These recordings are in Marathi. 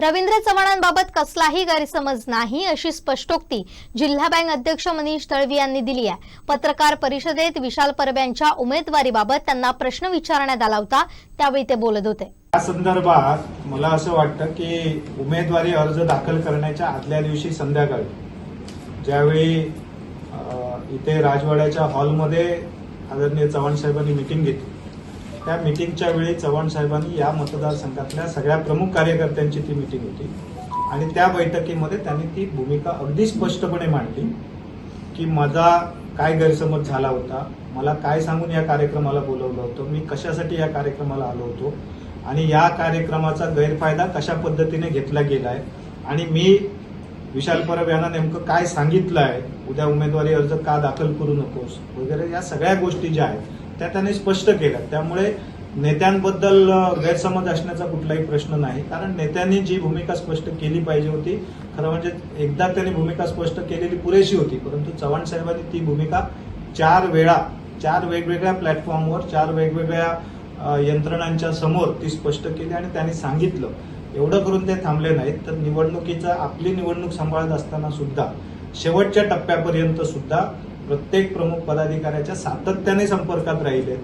रवींद्र चव्हाणांबाबत कसलाही गैरसमज नाही अशी स्पष्टोक्ती जिल्हा बँक अध्यक्ष मनीष दळवी यांनी दिली आहे। पत्रकार परिषदेत विशाल परब्यांच्या उमेदवारीबाबत त्यांना प्रश्न विचारण्यात आला होता, त्यावेळी ते बोलत होते। या संदर्भात मला असं वाटतं की उमेदवारी अर्ज दाखल करण्याच्या आदल्या दिवशी संध्याकाळी ज्यावेळी इथे राजवाड्याच्या हॉलमध्ये आदरणीय चव्हाण साहेबांनी मीटिंग घेतली, त्या मीटिंगच्या वेळी चव्हाण साहेबांनी या मतदारसंघातल्या सगळ्या प्रमुख कार्यकर्त्यांची ती मीटिंग होती आणि त्या बैठकीमध्ये त्यांनी ती भूमिका अगदी स्पष्टपणे मांडली की माझा काय गैरसमज झाला होता, मला काय सांगून या कार्यक्रमाला बोलवलं होतं, मी कशासाठी या कार्यक्रमाला आलो होतो आणि या कार्यक्रमाचा गैरफायदा कशा पद्धतीने घेतला गेलाय आणि मी विशाल परब यांना नेमकं काय सांगितलं आहे, उद्या उमेदवारी अर्ज का दाखल करू नकोस वगैरे या सगळ्या गोष्टी ज्या आहेत त्या त्यांनी स्पष्ट केल्या। त्यामुळे नेत्यांबद्दल गैरसमज असण्याचा कुठलाही प्रश्न नाही, कारण नेत्यांनी जी भूमिका स्पष्ट केली पाहिजे होती, खरं म्हणजे एकदा त्यांनी भूमिका स्पष्ट केलेली पुरेशी होती, परंतु चव्हाण साहेबांनी ती भूमिका 4 वेळा 4 वेगवेगळ्या प्लॅटफॉर्मवर 4 वेगवेगळ्या यंत्रणांच्या समोर ती स्पष्ट केली आणि त्यांनी सांगितलं। एवढं करून ते थांबले नाहीत, तर निवडणुकीचा आपली निवडणूक सांभाळत असताना सुद्धा शेवटच्या टप्प्यापर्यंत सुद्धा प्रत्येक प्रमुख पदाधिकाऱ्याच्या सातत्याने संपर्कात राहिले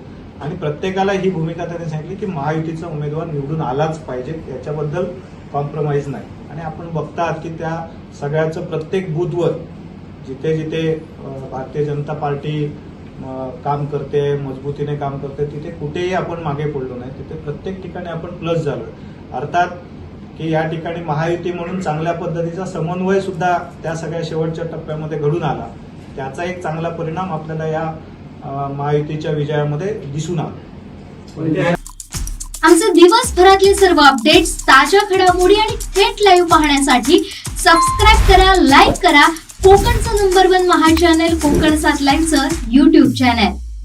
आणि प्रत्येकाला ही भूमिका त्यांनी सांगितली की महायुतीचा उमेदवार निवडून आलाच पाहिजे, याच्याबद्दल कॉम्प्रोमाइज नाही। आणि आपण बघतात की त्या सगळ्याचं प्रत्येक बूथवर जिथे जिथे भारतीय जनता पार्टी काम करते, मजबूतीने काम करते, तिथे कुठेही आपण मागे पडलो नाही, तिथे प्रत्येक ठिकाणी आपण प्लस झालो। अर्थात की या ठिकाणी महायुती म्हणून चांगल्या पद्धतीचा समन्वय सुद्धा त्या सगळ्या शेवटच्या टप्प्यामध्ये घडून आला, त्याचा एक चांगला परिणाम आपल्याला या महायुतीच्या विजयामध्ये दिसून आला। आमचे दिवसभरातले सर्व अपडेट्स, ताज्या घडामोडी आणि थेट लाईव्ह पाहण्यासाठी सबस्क्राईब करा, लाईक करा कोकणचं नंबर 1 महा चॅनल कोकण 7 लाईनचं YouTube चॅनल।